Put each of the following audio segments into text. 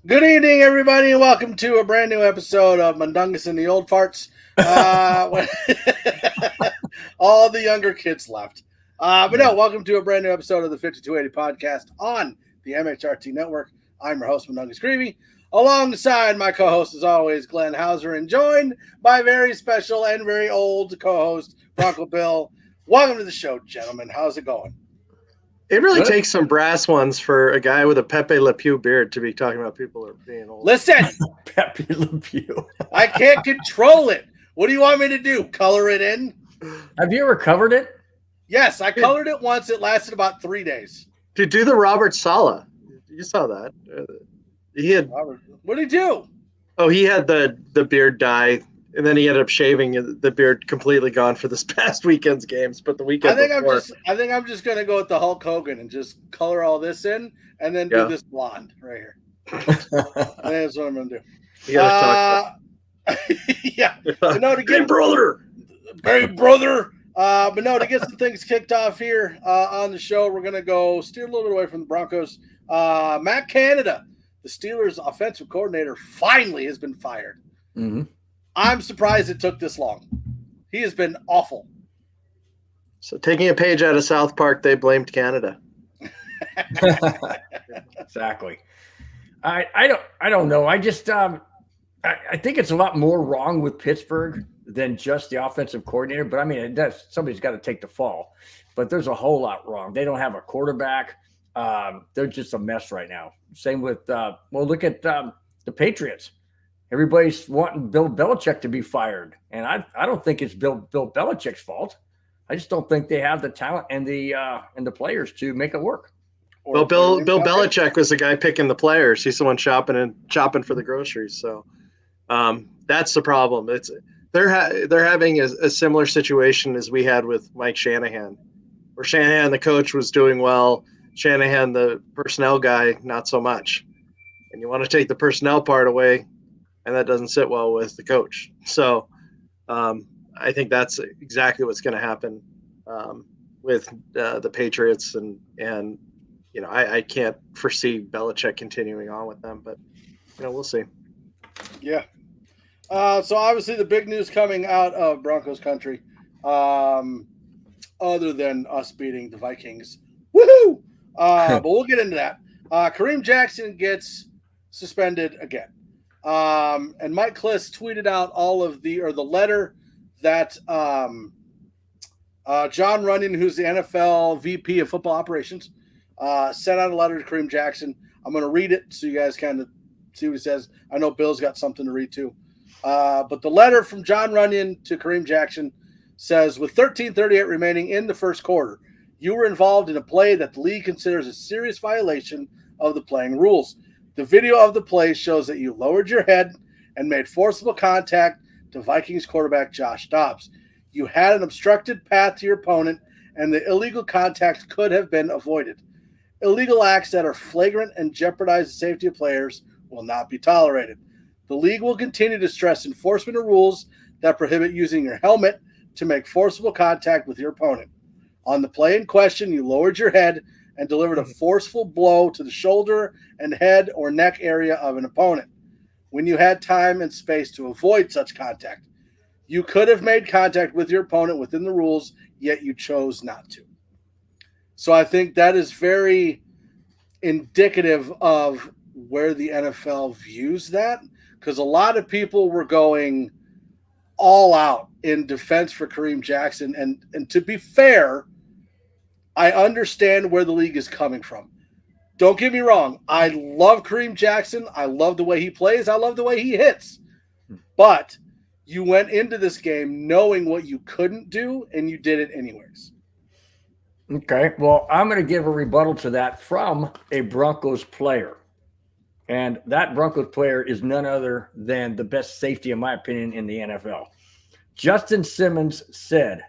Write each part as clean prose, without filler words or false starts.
Good evening, everybody, and welcome to a brand new episode of Mundungus and the Old Farts. All the younger kids left. Welcome to a brand new episode of the 5280 podcast on the MHRT network. I'm your host, Mundungus Creamy. Alongside my co-host, as always, Glenn Hauser, and joined by very special and very old co-host, Bronco Bill. Welcome to the show, gentlemen. How's it going? It really takes some brass ones for a guy with a Pepe Le Pew beard to be talking about people that are being old. Listen, Pepe Le Pew. I can't control it. What do you want me to do? Color it in? Have you ever covered it? Yes, I colored it once. It lasted about 3 days. To do the Robert Saleh. You saw that. He had. What did he do? Oh, he had the beard dye, and then he ended up shaving the beard completely gone for this past weekend's games. But the weekend I think I'm just gonna go with the Hulk Hogan and just color all this in, and then do this blonde right here. That's what I'm gonna do. You gotta talk yeah. But no, to get Hey, brother. But no, to get some things kicked off here on the show, we're gonna go steer a little bit away from the Broncos. Matt Canada, the Steelers' offensive coordinator, finally has been fired. Mm-hmm. I'm surprised it took this long. He has been awful. So taking a page out of South Park, they blamed Canada. Exactly. I don't know. I just I think it's a lot more wrong with Pittsburgh than just the offensive coordinator. But I mean, somebody's got to take the fall. But there's a whole lot wrong. They don't have a quarterback. They're just a mess right now. Same with look at the Patriots. Everybody's wanting Bill Belichick to be fired, and I don't think it's Bill Belichick's fault. I just don't think they have the talent and the players to make it work. Well, Bill Belichick was the guy picking the players. He's the one chopping for the groceries. So that's the problem. They're having a similar situation as we had with Mike Shanahan, where Shanahan, the coach, was doing well. Shanahan, the personnel guy, not so much. And you want to take the personnel part away, and that doesn't sit well with the coach. So I think that's exactly what's going to happen with the Patriots. And you know, I can't foresee Belichick continuing on with them, but we'll see. Yeah. So obviously the big news coming out of Broncos country, other than us beating the Vikings, woohoo! But we'll get into that. Kareem Jackson gets suspended again. And Mike Kliss tweeted out all of the letter that John Runyon, who's the NFL VP of football operations, sent out a letter to Kareem Jackson. I'm going to read it so you guys kind of see what he says. I know Bill's got something to read too. But the letter from John Runyon to Kareem Jackson says, with 13:38 remaining in the first quarter, you were involved in a play that the league considers a serious violation of the playing rules. The video of the play shows that you lowered your head and made forcible contact to Vikings quarterback Josh Dobbs. You had an obstructed path to your opponent, and the illegal contact could have been avoided. Illegal acts that are flagrant and jeopardize the safety of players will not be tolerated. The league will continue to stress enforcement of rules that prohibit using your helmet to make forcible contact with your opponent. On the play in question, you lowered your head and delivered a forceful blow to the shoulder and head or neck area of an opponent when you had time and space to avoid such contact. You could have made contact with your opponent within the rules, yet you chose not to. So I think that is very indicative of where the NFL views that, because a lot of people were going all out in defense for Kareem Jackson. And to be fair, I understand where the league is coming from. Don't get me wrong. I love Kareem Jackson. I love the way he plays. I love the way he hits. But you went into this game knowing what you couldn't do, and you did it anyways. Okay. Well, I'm going to give a rebuttal to that from a Broncos player. And that Broncos player is none other than the best safety, in my opinion, in the NFL. Justin Simmons said,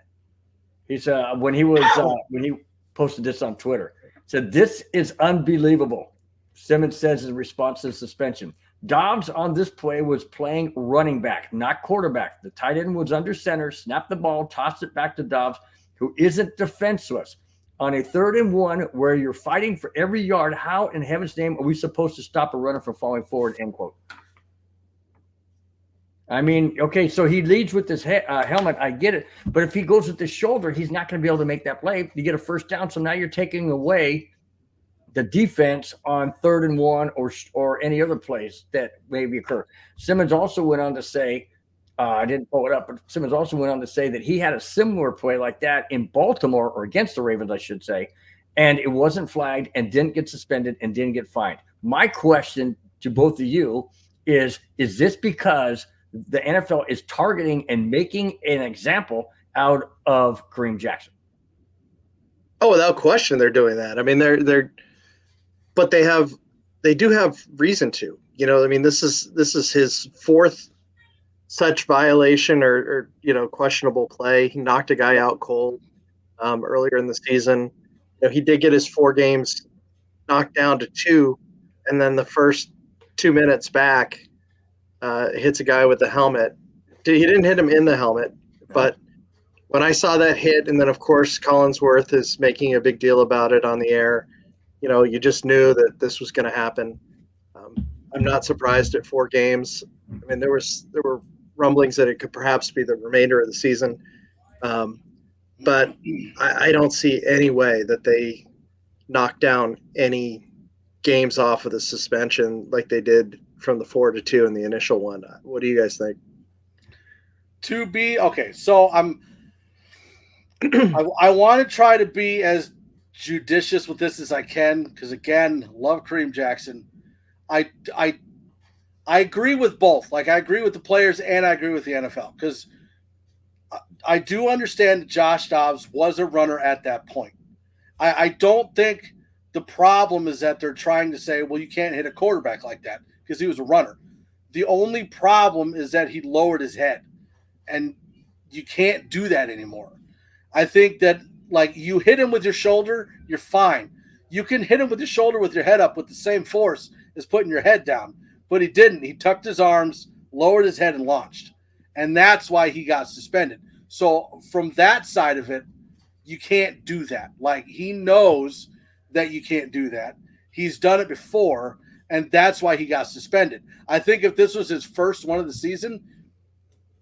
when he posted this on Twitter, said, "This is unbelievable." Simmons says in response to the suspension, Dobbs on this play was playing running back, not quarterback. The tight end was under center, snapped the ball, tossed it back to Dobbs, who isn't defenseless. on a 3rd and 1 where you're fighting for every yard. How in heaven's name are we supposed to stop a runner from falling forward, end quote. I mean, okay, so he leads with this helmet. I get it. But if he goes with his shoulder, he's not going to be able to make that play. You get a first down. So now you're taking away the defense on 3rd and 1 or any other plays that maybe occur. Simmons also went on to say, I didn't pull it up, but Simmons also went on to say that he had a similar play like that in Baltimore, or against the Ravens, I should say, and it wasn't flagged and didn't get suspended and didn't get fined. My question to both of you is this because the NFL is targeting and making an example out of Kareem Jackson? Oh, without question, they're doing that. I mean, but they do have reason to. You know, I mean, this is his 4th such violation or questionable play. He knocked a guy out cold earlier in the season. You know, he did get his 4 games knocked down to 2, and then the first 2 minutes back. Hits a guy with the helmet. He didn't hit him in the helmet, but when I saw that hit, and then of course Collinsworth is making a big deal about it on the air, you know, you just knew that this was going to happen. I'm not surprised at 4 games. I mean, there were rumblings that it could perhaps be the remainder of the season, but I don't see any way that they knock down any games off of the suspension like they did from the 4-2 in the initial one. What do you guys think? Okay, so I want to try to be as judicious with this as I can, because again, love Kareem Jackson. I agree with both. Like, I agree with the players and I agree with the NFL, because I do understand that Josh Dobbs was a runner at that point. I don't think the problem is that they're trying to say, well, you can't hit a quarterback like that because he was a runner. The only problem is that he lowered his head, and you can't do that anymore. I think that, like, you hit him with your shoulder, you're fine. You can hit him with your shoulder with your head up with the same force as putting your head down, but he didn't. He tucked his arms, lowered his head, and launched, and that's why he got suspended. So from that side of it, you can't do that. Like, he knows that you can't do that. He's done it before, and that's why he got suspended. I think if this was his first one of the season,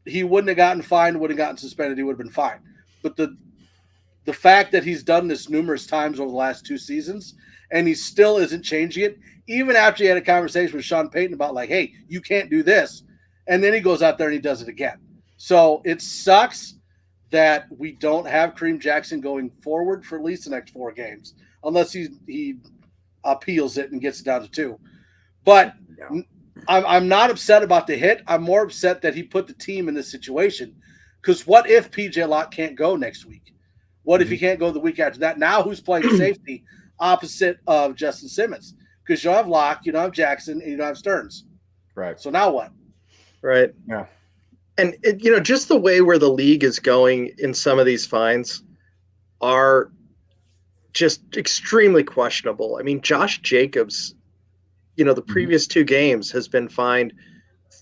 he wouldn't have gotten fined, wouldn't have gotten suspended. He would have been fine. But the fact that he's done this numerous times over the last 2 seasons, and he still isn't changing it, even after he had a conversation with Sean Payton about, like, hey, you can't do this, and then he goes out there and he does it again. So it sucks that we don't have Kareem Jackson going forward for at least the next 4 games, unless he appeals it and gets it down to 2. But yeah. I'm not upset about the hit. I'm more upset that he put the team in this situation. Because what if PJ Locke can't go next week? What if he can't go the week after that? Now who's playing safety opposite of Justin Simmons? Because you don't have Locke, you don't have Jackson, and you don't have Stearns. Right. So now what? Right. Yeah. And, just the way where the league is going in some of these fines are just extremely questionable. I mean, Josh Jacobs, the previous 2 games has been fined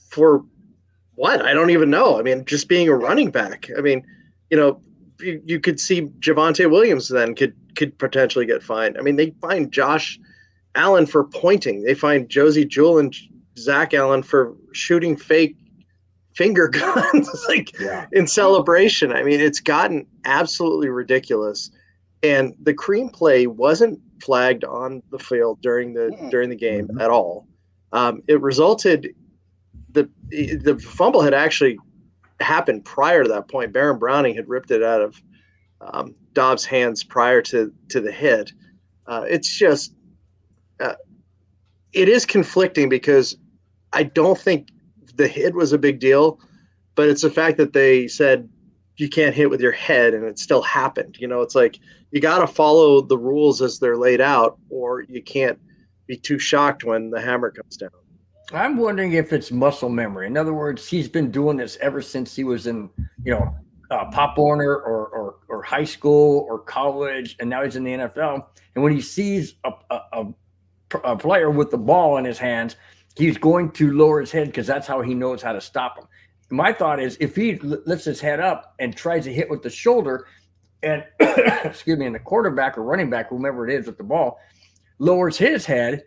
for what? I don't even know. I mean, just being a running back. I mean, you could see Javonte Williams then could potentially get fined. I mean, they fined Josh Allen for pointing. They fined Josie Jewell and Zach Allen for shooting fake finger guns in celebration. I mean, it's gotten absolutely ridiculous. And the Kareem play wasn't flagged on the field during the game at all. It resulted the fumble had actually happened prior to that point. Baron Browning had ripped it out of Dobbs' hands prior to the hit. It's just it is conflicting because I don't think the hit was a big deal, but it's the fact that they said you can't hit with your head and it still happened. It's like you got to follow the rules as they're laid out, or you can't be too shocked when the hammer comes down. I'm wondering if it's muscle memory. In other words, he's been doing this ever since he was in, Pop Warner or high school or college, and now he's in the NFL. And when he sees a player with the ball in his hands, he's going to lower his head because that's how he knows how to stop him. My thought is if he lifts his head up and tries to hit with the shoulder, and excuse me, and the quarterback or running back, whomever it is with the ball, lowers his head,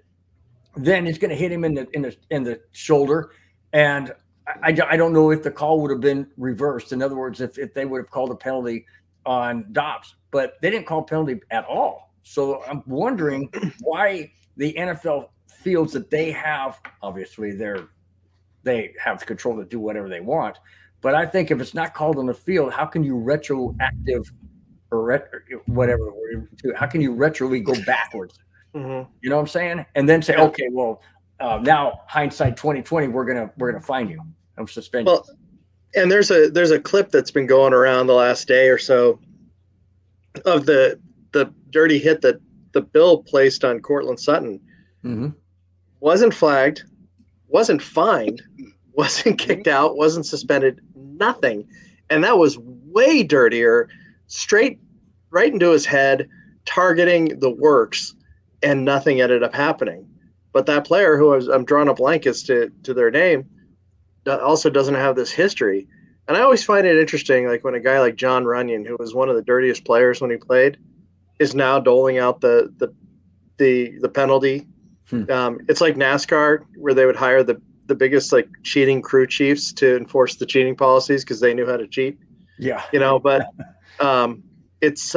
then it's going to hit him in the shoulder. And I don't know if the call would have been reversed. In other words, if they would have called a penalty on Dobbs, but they didn't call penalty at all. So I'm wondering why the NFL feels that they have, obviously they have control to do whatever they want. But I think if it's not called on the field, how can you retroactive or whatever the word, how can you retroly go backwards? Mm-hmm. You know what I'm saying? And then say, okay, well, now hindsight 2020, we're gonna fine you. I'm suspended. Well, and there's a clip that's been going around the last day or so of the dirty hit that the Bill placed on Cortland Sutton. Mm-hmm. Wasn't flagged, wasn't fined, wasn't kicked out, wasn't suspended, nothing. And that was way dirtier, straight right into his head, targeting the works, and nothing ended up happening. But that player, who I'm drawing a blank as to their name, also doesn't have this history. And I always find it interesting, like when a guy like John Runyon, who was one of the dirtiest players when he played, is now doling out the penalty. It's like NASCAR, where they would hire the biggest like cheating crew chiefs to enforce the cheating policies because they knew how to cheat. Yeah, but it's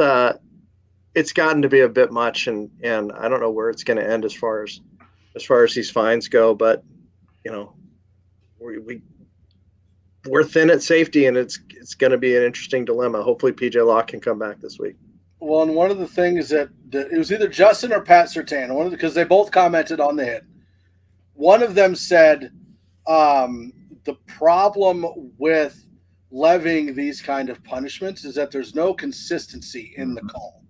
gotten to be a bit much, and I don't know where it's going to end as far as these fines go. But we're thin at safety, and it's going to be an interesting dilemma. Hopefully, PJ Locke can come back this week. Well, and one of the things that it was either Justin or Pat Surtain, because they both commented on the hit. One of them said the problem with levying these kind of punishments is that there's no consistency in the call.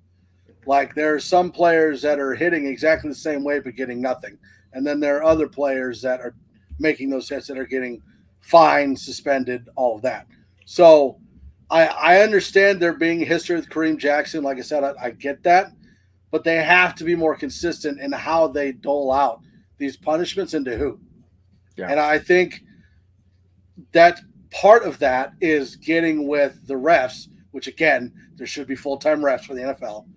Like there are some players that are hitting exactly the same way but getting nothing. And then there are other players that are making those hits that are getting fined, suspended, all of that. So I understand there being a history with Kareem Jackson. Like I said, I get that. But they have to be more consistent in how they dole out these punishments and to who. Yeah. And I think that part of that is getting with the refs, which, again, there should be full-time refs for the NFL,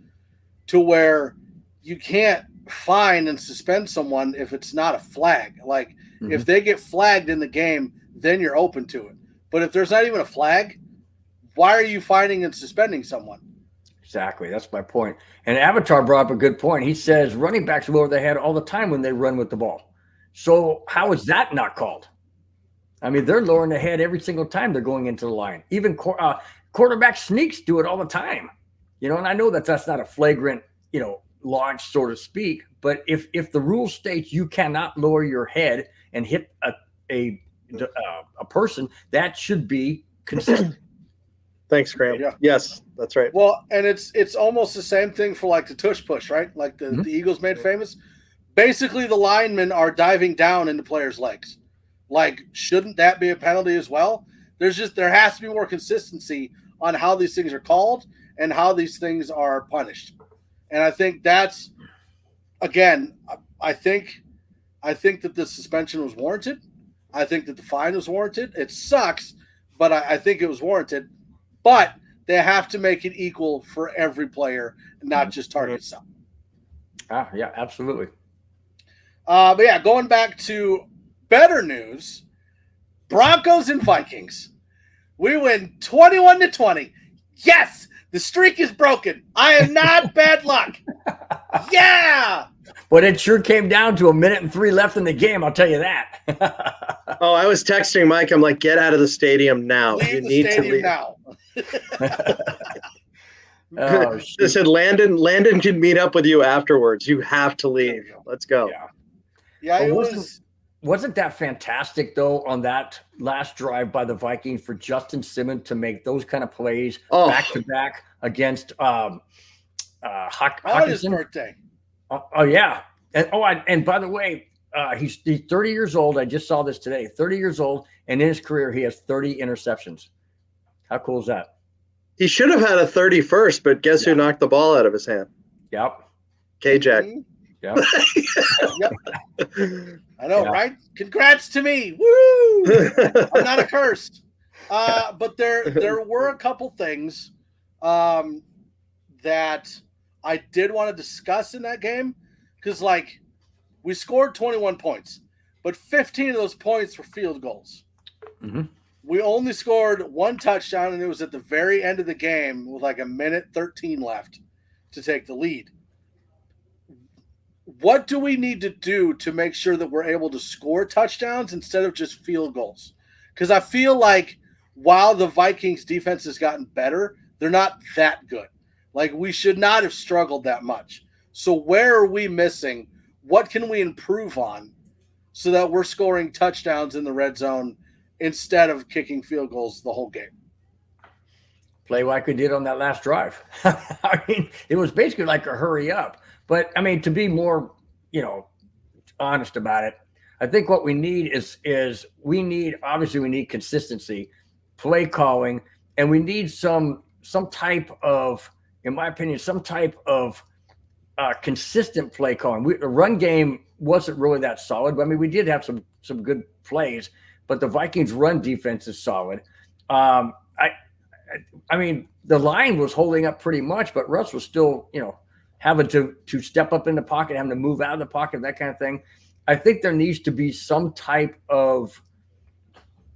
to where you can't fine and suspend someone if it's not a flag. Like, if they get flagged in the game, then you're open to it. But if there's not even a flag, why are you fining and suspending someone? Exactly. That's my point. And Avatar brought up a good point. He says running backs go over their head all the time when they run with the ball. So how is that not called? I mean, they're lowering their head every single time they're going into the line. Even quarterback sneaks do it all the time. And I know that's not a flagrant, launch, so to speak. But if the rule states you cannot lower your head and hit a person, that should be consistent. Thanks, Graham. Yeah. Yes, that's right. Well, and it's almost the same thing for like the tush push, right? Like the Eagles made famous. Basically, the linemen are diving down into players' legs. Like, shouldn't that be a penalty as well? There has to be more consistency on how these things are called and how these things are punished. And I think that's, again, I think that the suspension was warranted. I think that the fine was warranted. It sucks, but I think it was warranted. But they have to make it equal for every player, and not just target some. Yeah, absolutely. But yeah, going back to better news, Broncos and Vikings. We win 21-20. Yes, the streak is broken. I am not bad luck. Yeah. But it sure came down to 1 minute and 3 left in the game, I'll tell you that. I was texting Mike. I'm like, get out of the stadium now. Leave the stadium now. They said Landon can meet up with you afterwards. You have to leave. Let's go. Yeah, it wasn't that fantastic though on that last drive by the Vikings for Justin Simmons to make those kind of plays back to back against Hawkinson? His birthday. Yeah. And by the way, he's 30 years old. I just saw this today. 30 years old, and in his career he has 30 interceptions. How cool is that? He should have had a 31st, but guess who knocked the ball out of his hand? Yep. K-Jack. Yep. Yep. I know, right? Congrats to me. Woo! I'm not a curse. But there were a couple things. that I did want to discuss in that game because, like, we scored 21 points, but 15 of those points were field goals. Mm-hmm. We only scored one touchdown, and it was at the very end of the game with like a minute 13 left to take the lead. What do we need to do to make sure that we're able to score touchdowns instead of just field goals? Because I feel like while the Vikings defense has gotten better, they're not that good. Like, we should not have struggled that much. So where are we missing? What can we improve on so that we're scoring touchdowns in the red zone instead of kicking field goals the whole game? Play like we did on that last drive. I mean, it was basically like a hurry up. But, I mean, to be more, honest about it, I think what we need is we need consistency, play calling, and we need some type of, in my opinion, consistent play calling. The run game wasn't really that solid. I mean, we did have some good plays, but the Vikings' run defense is solid. I mean, the line was holding up pretty much, but Russ was still, having to step up in the pocket, having to move out of the pocket, that kind of thing. I think there needs to be some type of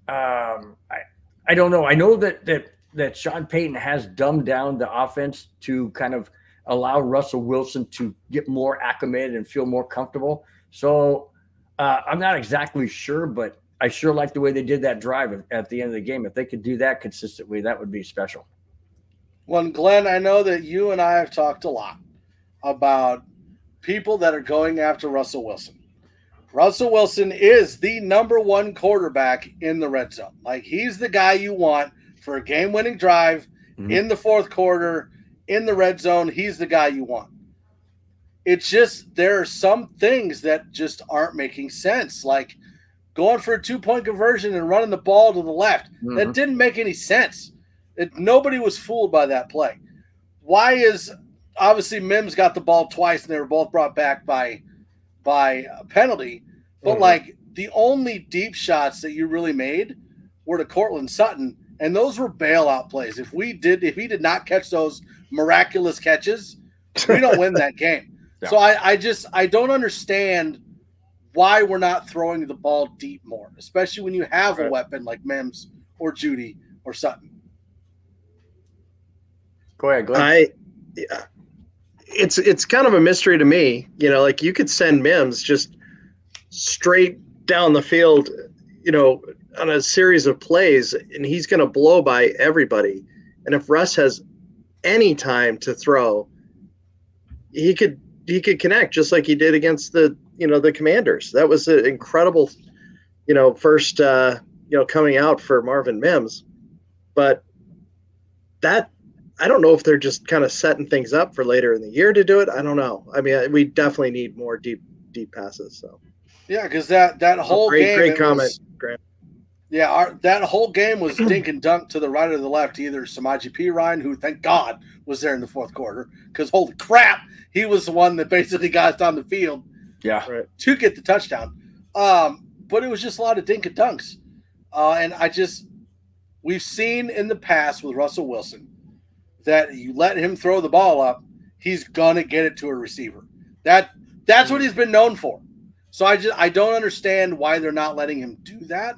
I don't know. I know that Sean Payton has dumbed down the offense to kind of allow Russell Wilson to get more acclimated and feel more comfortable. So I'm not exactly sure, but I sure like the way they did that drive at the end of the game. If they could do that consistently, that would be special. Well, Glenn, I know that you and I have talked a lot about people that are going after Russell Wilson. Russell Wilson is the number one quarterback in the red zone. Like, he's the guy you want for a game-winning drive in the fourth quarter, in the red zone. He's the guy you want. It's just there are some things that just aren't making sense, like going for a 2-point conversion and running the ball to the left. That didn't make any sense. Nobody was fooled by that play. Why is obviously Mims got the ball twice and they were both brought back by a penalty, but like the only deep shots that you really made were to Cortland Sutton, and those were bailout plays. If he did not catch those miraculous catches, we don't win that game. Yeah. So I don't understand why we're not throwing the ball deep more, especially when you have a weapon like Mims or Judy or Sutton. Go ahead. It's kind of a mystery to me. Like, you could send Mims just straight down the field, on a series of plays, and he's going to blow by everybody. And if Russ has any time to throw, he could connect just like he did against the Commanders. That was an incredible, first, coming out for Marvin Mims. But that, I don't know if they're just kind of setting things up for later in the year to do it. I don't know. I mean, we definitely need more deep passes. So yeah, because that whole game, great comment, Grant. Yeah, that whole game was dink and dunk to the right or the left. Either Samaje Perine, who thank God was there in the fourth quarter, because holy crap, he was the one that basically got us down the field. Yeah, to get the touchdown. But it was just a lot of dink and dunks, and we've seen in the past with Russell Wilson that you let him throw the ball up, he's gonna get it to a receiver. That's what he's been known for. So I don't understand why they're not letting him do that.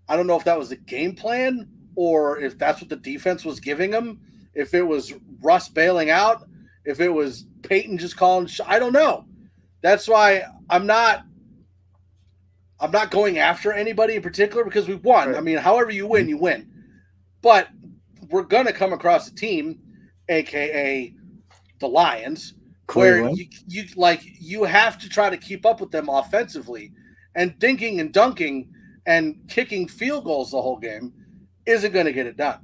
I don't know if that was the game plan or if that's what the defense was giving him. If it was Russ bailing out, if it was Peyton just calling, I don't know. That's why I'm not going after anybody in particular because we won. Right. I mean, however you win, you win. But we're going to come across a team, aka the Lions, where you have to try to keep up with them offensively, and dinking and dunking and kicking field goals the whole game isn't going to get it done.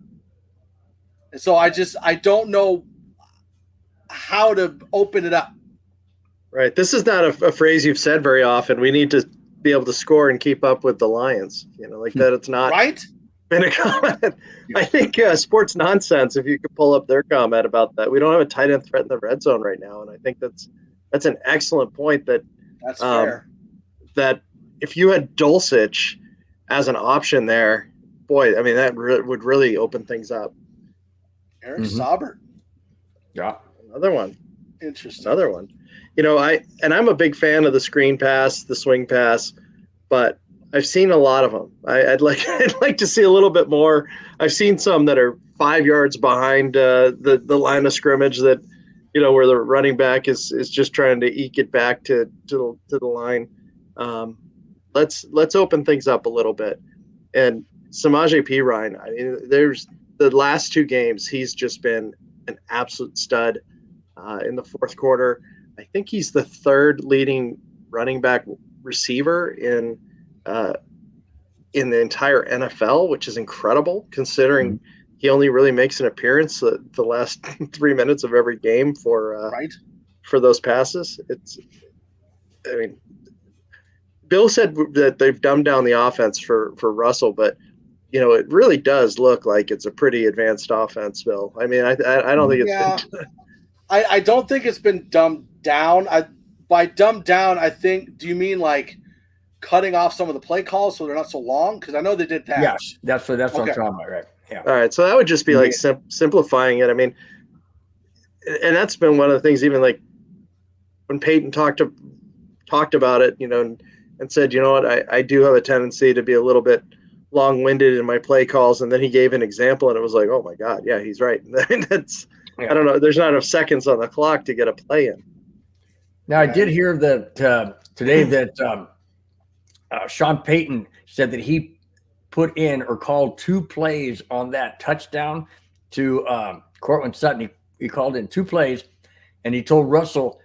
And so I don't know how to open it up. Right. This is not a phrase you've said very often. We need to be able to score and keep up with the Lions. Like that. It's not right. Been a comment. I think Sports Nonsense, if you could pull up their comment about that. We don't have a tight end threat in the red zone right now, and I think that's an excellent point. That's fair. That if you had Dulcich as an option there, boy, I mean that would really open things up. Eric Saubert. Yeah. Another one. Interesting. Another one. I'm a big fan of the screen pass, the swing pass, but I've seen a lot of them. I'd like to see a little bit more. I've seen some that are 5 yards behind the line of scrimmage that, where the running back is just trying to eke it back to the line. Let's open things up a little bit. And Samaje Perine, there's the last 2 games, he's just been an absolute stud. In the fourth quarter, I think he's the 3rd leading running back receiver in the entire NFL, which is incredible considering he only really makes an appearance the last 3 minutes of every game for those passes. Bill said that they've dumbed down the offense for Russell, but it really does look like it's a pretty advanced offense, Bill. I don't think it's been. I don't think it's been dumbed down. By dumbed down, I think, do you mean like cutting off some of the play calls so they're not so long? Because I know they did that. Yes, that's what I'm talking about, right? Yeah. All right, so that would just be like simplifying it. And that's been one of the things, even like when Peyton talked about it, and said, I do have a tendency to be a little bit long-winded in my play calls, and then he gave an example, and it was like, oh my God, yeah, he's right. I don't know. There's not enough seconds on the clock to get a play in. Now, I did hear that today that Sean Payton said that he put in or called 2 plays on that touchdown to Cortland Sutton. He called in 2 plays, and he told Russell,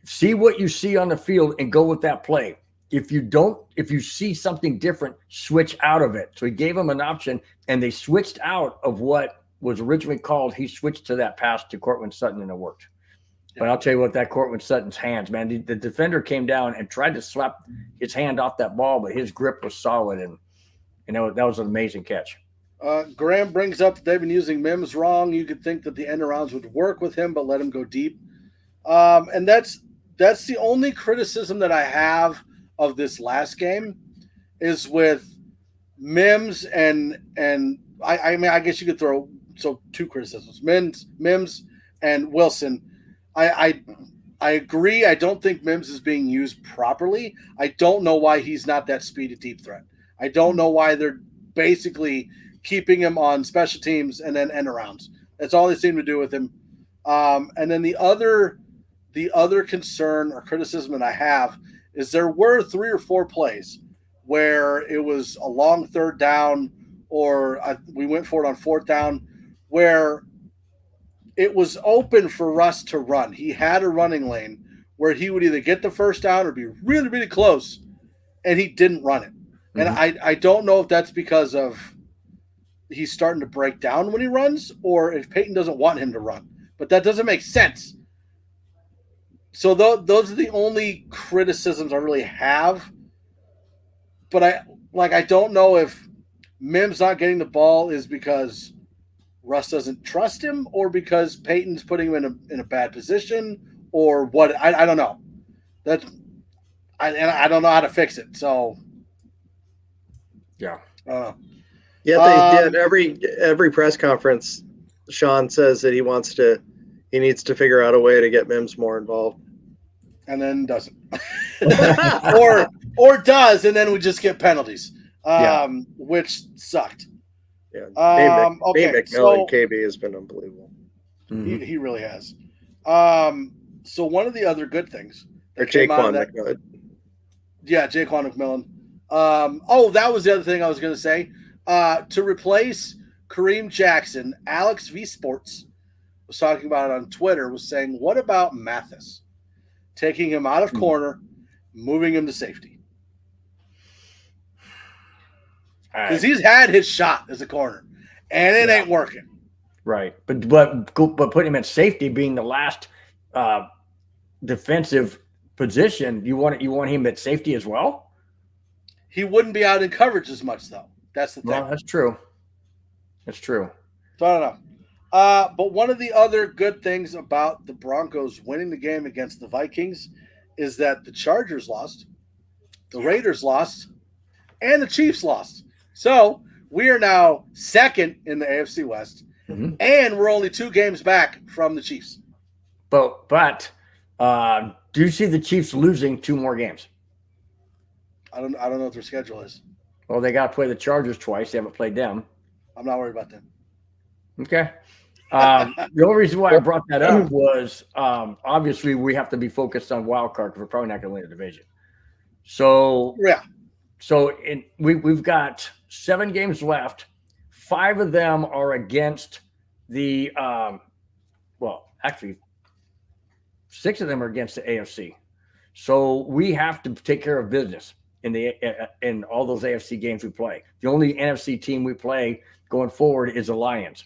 see what you see on the field and go with that play. If you see something different, switch out of it. So he gave him an option, and they switched out of what was originally called. He switched to that pass to Cortland Sutton, and it worked. But I'll tell you what, that Cortland Sutton's hands, man, the defender came down and tried to slap his hand off that ball, but his grip was solid, and that was an amazing catch. Graham brings up that they've been using Mims wrong. You could think that the end arounds would work with him, but let him go deep. And that's the only criticism that I have of this last game is with Mims and I guess you could throw 2 criticisms. Mims and Wilson. I agree. I don't think Mims is being used properly. I don't know why he's not that speedy deep threat. I don't know why they're basically keeping him on special teams and then end arounds. That's all they seem to do with him. And then the other concern or criticism that I have is there were 3 or 4 plays where it was a long 3rd down or we went for it on 4th down where it was open for Russ to run. He had a running lane where he would either get the 1st down or be really, really close, and he didn't run it. Mm-hmm. And I don't know if that's because of he's starting to break down when he runs or if Peyton doesn't want him to run. But that doesn't make sense. So those are the only criticisms I really have. But I don't know if Mims not getting the ball is because Russ doesn't trust him or because Peyton's putting him in a bad position or what. I don't know. I don't know how to fix it. So yeah. I don't know. Yeah, they did every press conference. Sean says that he needs to figure out a way to get Mims more involved, and then doesn't, or does, and then we just get penalties, which sucked. Yeah, Nate McMillan, KB has been unbelievable. Mm-hmm. He really has. So one of the other good things, or Jaquan McMillan. Yeah, Jaquan McMillan. That was the other thing I was going to say. To replace Kareem Jackson, Alex V Sports was talking about it on Twitter, was saying, what about Mathis? Taking him out of corner, moving him to safety. Because he's had his shot as a corner, and it ain't working. Right. But putting him at safety being the last defensive position, you want him at safety as well? He wouldn't be out in coverage as much, though. That's the thing. Well, that's true. That's true. So I don't know. But one of the other good things about the Broncos winning the game against the Vikings is that the Chargers lost, the Raiders lost, and the Chiefs lost. So we are now second in the AFC West, and we're only 2 games back from the Chiefs. But do you see the Chiefs losing 2 more games? I don't know what their schedule is. Well, they got to play the Chargers twice. They haven't played them. I'm not worried about them. Okay. The only reason why I brought that up was obviously we have to be focused on wild card because we're probably not going to win the division. So yeah. So we've got 7 games left. 5 of them are against the actually 6 of them are against the AFC. So we have to take care of business in all those AFC games we play. The only NFC team we play going forward is the Lions.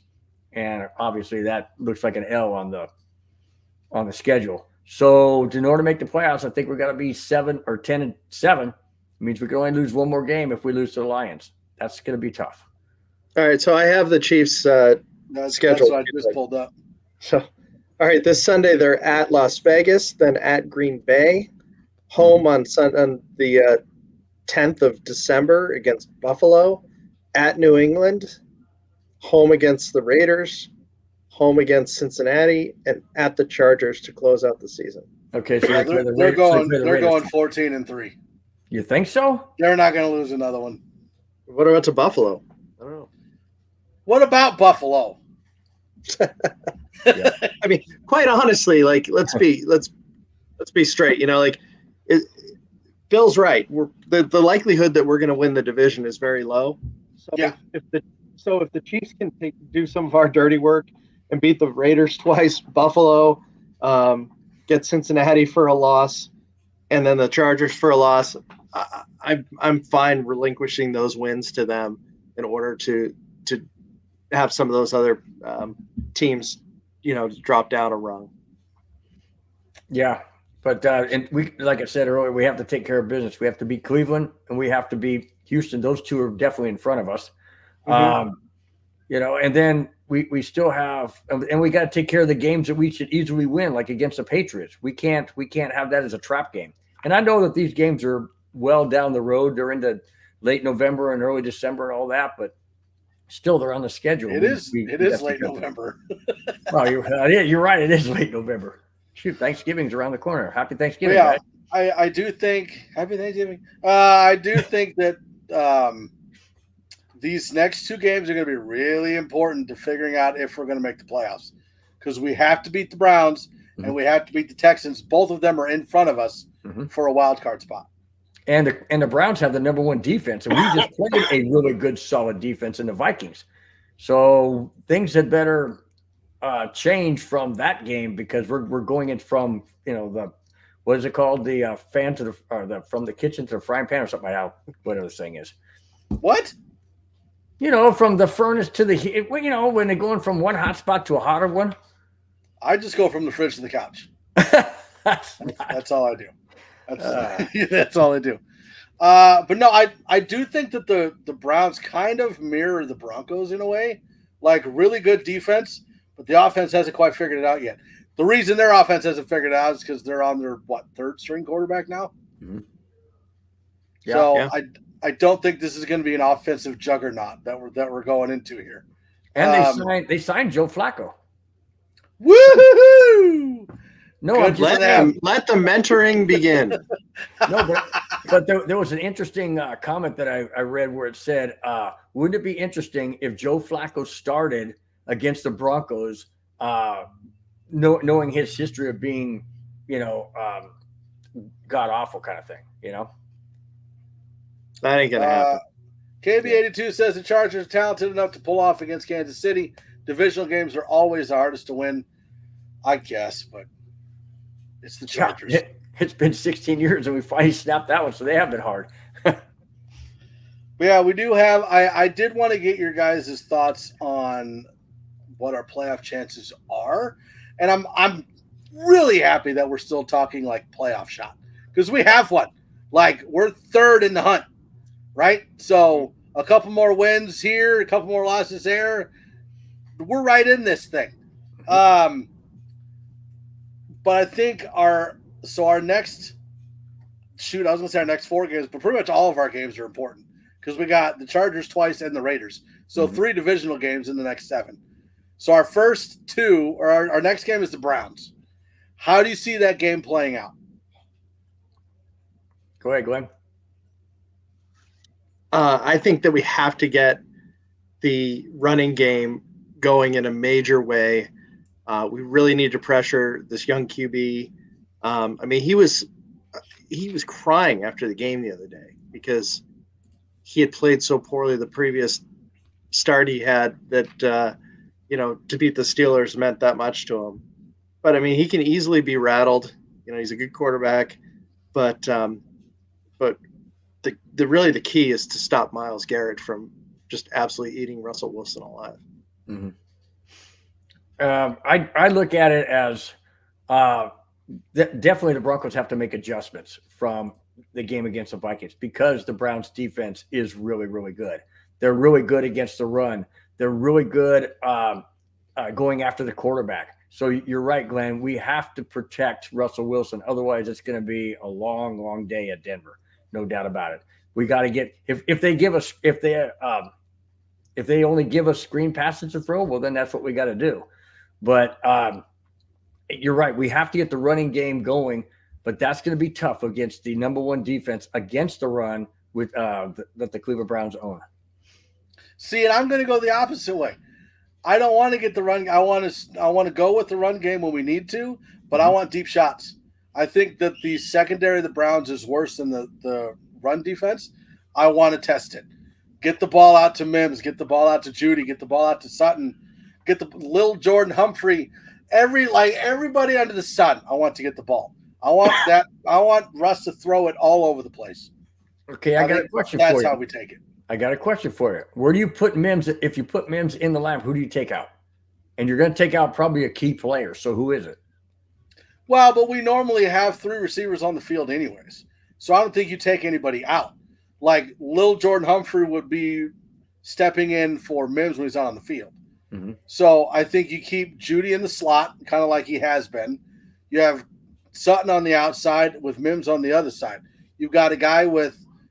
And obviously that looks like an L on the schedule. So in order to make the playoffs, I think we've got to be 7 or 10-7. It means we can only lose 1 more game if we lose to the Lions. That's going to be tough. All right, so I have the Chiefs' schedule. That's what I just pulled up. So, all right, this Sunday they're at Las Vegas, then at Green Bay, home on the 10th of December against Buffalo, at New England, home against the Raiders, home against Cincinnati, and at the Chargers to close out the season. Okay, so they're going 14-3. You think so? They're not going to lose another one. What about to Buffalo? I don't know. What about Buffalo? Yeah. I mean, quite honestly, like let's be straight. You know, like Bill's right. The likelihood that we're going to win the division is very low. So yeah. If the Chiefs can do some of our dirty work and beat the Raiders twice, Buffalo, get Cincinnati for a loss, and then the Chargers for a loss, I'm fine relinquishing those wins to them in order to have some of those other teams, drop down a rung. Yeah, but and we, like I said earlier, we have to take care of business. We have to beat Cleveland and we have to beat Houston. Those 2 are definitely in front of us. Mm-hmm. And then we still have, and we got to take care of the games that we should easily win, like against the Patriots. We can't have that as a trap game. And I know that these games are well down the road. They're into late November and early December and all that, but still they're on the schedule. It is late November. Well, you're right. It is late November. Shoot, Thanksgiving's around the corner. Happy Thanksgiving. Yeah, I do think happy Thanksgiving. I do think that these next 2 games are going to be really important to figuring out if we're going to make the playoffs, because we have to beat the Browns and we have to beat the Texans. Both of them are in front of us for a wild card spot. And the Browns have the number 1 defense, and we just played a really good, solid defense in the Vikings. So things had better change from that game, because we're going in from the, what is it called, the fan to from the kitchen to the frying pan or something like that. Whatever this thing is. What? From the furnace to the when they're going from one hot spot to a hotter one. I just go from the fridge to the couch. That's all I do. That's all I do. But no, I do think that the Browns kind of mirror the Broncos in a way, like really good defense, but the offense hasn't quite figured it out yet. The reason their offense hasn't figured it out is because they're on their 3rd string quarterback now. Mm-hmm. Yeah, so yeah. I don't think this is going to be an offensive juggernaut that we're going into here. And they signed Joe Flacco. Woo-hoo-hoo! No, let the mentoring begin. No, but there was an interesting comment that I read where it said, wouldn't it be interesting if Joe Flacco started against the Broncos, knowing his history of being, god awful kind of thing, That ain't gonna happen. KB82 says the Chargers are talented enough to pull off against Kansas City. Divisional games are always the hardest to win, I guess, but it's the Chargers. Yeah, it's been 16 years and we finally snapped that one, so they have been hard. Yeah, we do have. I did want to get your guys' thoughts on what our playoff chances are, and I'm really happy that we're still talking like playoff shot, because we have one. Like, we're 3rd in the hunt, right? So a couple more wins here, a couple more losses there, we're right in this thing. But I think our next I was gonna say our next 4 games, but pretty much all of our games are important, because we got the Chargers twice and the Raiders. So 3 divisional games in the next 7. So our first 2, or our next game is the Browns. How do you see that game playing out? Go ahead, Glenn. I think that we have to get the running game going in a major way. We really need to pressure this young QB. I mean, he was crying after the game the other day because he had played so poorly the previous start he had that, to beat the Steelers meant that much to him. But I mean, he can easily be rattled. He's a good quarterback, but the key is to stop Myles Garrett from just absolutely eating Russell Wilson alive. Mm-hmm. I look at it as definitely the Broncos have to make adjustments from the game against the Vikings because the Browns defense is really, really good. They're really good against the run. They're really good going after the quarterback. So you're right, Glenn. We have to protect Russell Wilson. Otherwise, it's going to be a long, long day at Denver. No doubt about it. We got to get if they only give us screen passes to throw, well, then that's what we got to do. But you're right. We have to get the running game going, but that's going to be tough against the number one defense against the run with that the Cleveland Browns own. See, and I'm going to go the opposite way. I don't want to get the run. I want to go with the run game when we need to, but I want deep shots. I think that the secondary of the Browns is worse than the run defense. I want to test it. Get the ball out to Mims. Get the ball out to Judy. Get the ball out to Sutton. Get the little Jordan Humphrey. Everybody under the sun. I want to get the ball. I want that. I want Russ to throw it all over the place. Okay, I got a question for you. That's how we take it. I got a question for you. Where do you put Mims? If you put Mims in the lineup, who do you take out? And you're going to take out probably a key player. So who is it? Well, but we normally have 3 receivers on the field anyways. So I don't think you take anybody out. Like Lil Jordan Humphrey would be stepping in for Mims when he's not on the field. Mm-hmm. So I think you keep Judy in the slot, kind of like he has been. You have Sutton on the outside with Mims on the other side. You've got a guy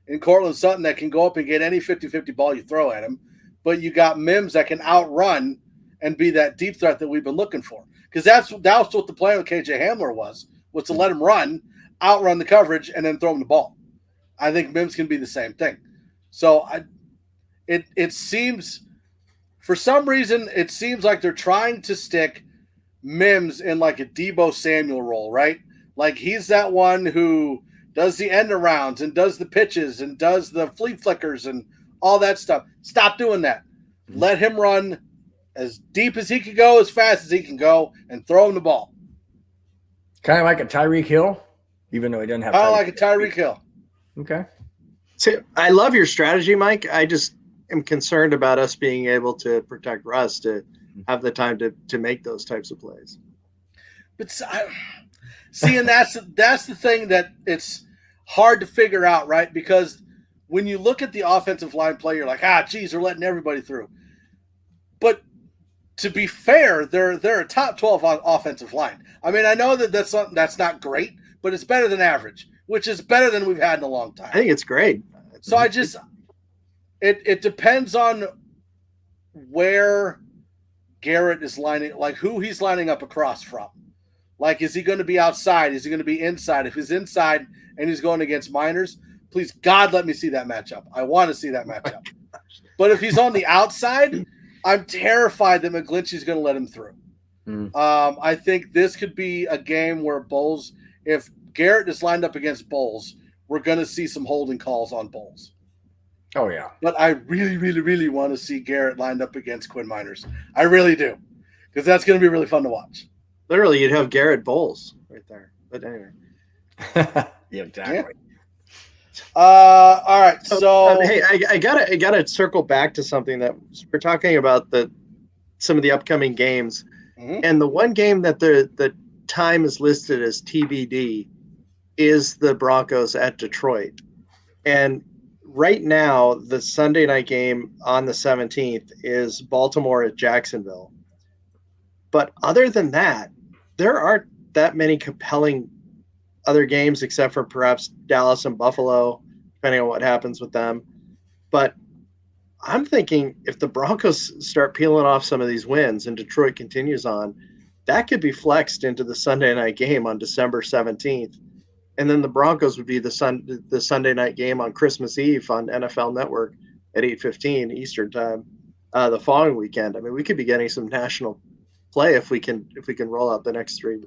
in Cortland Sutton that can go up and get any 50-50 ball you throw at him. But you got Mims that can outrun and be that deep threat that we've been looking for. Because that's what the plan with KJ Hamler was to let him run, outrun the coverage, and then throw him the ball. I think Mims can be the same thing. So it seems, for some reason, it seems like they're trying to stick Mims in like a Deebo Samuel role, right? Like he's that one who does the end arounds and does the pitches and does the flea flickers and all that stuff. Stop doing that. Let him run as deep as he can go, as fast as he can go, and throw him the ball. Kind of like a Tyreek Hill, even though he doesn't have. Kind of like a Tyreek Hill. Okay. So I love your strategy, Mike. I just am concerned about us being able to protect Russ to have the time to make those types of plays. But see, and that's the thing that it's hard to figure out, right? Because when you look at the offensive line play, you're like, geez, they're letting everybody through. But to be fair, they're a top 12 offensive line. I mean, I know that's not great, but it's better than average, which is better than we've had in a long time. I think it's great. So it depends on where Garrett is lining, like who he's lining up across from. Like, is he going to be outside? Is he going to be inside? If he's inside and he's going against Miners, please, God, let me see that matchup. I want to see that matchup. But if he's on the outside, I'm terrified that McGlinchey's going to let him through. I think this could be a game where Bowles, if Garrett is lined up against Bowles, we're going to see some holding calls on Bowles. Oh, yeah. But I really, really, really want to see Garrett lined up against Quinn Miners. I really do, because that's going to be really fun to watch. Literally, you'd have Garrett Bowles right there. But anyway. Yeah, exactly. Yeah. All right. So hey, I gotta circle back to something that we're talking about some of the upcoming games, and the one game that the time is listed as TBD is the Broncos at Detroit, and right now the Sunday night game on the 17th is Baltimore at Jacksonville. But other than that, there aren't that many compelling other games except for perhaps Dallas and Buffalo, depending on what happens with them. But I'm thinking if the Broncos start peeling off some of these wins and Detroit continues on, that could be flexed into the Sunday night game on December 17th. And then the Broncos would be the Sunday night game on Christmas Eve on NFL Network at 8:15 Eastern time the following weekend. I mean, we could be getting some national play if we can roll out the next three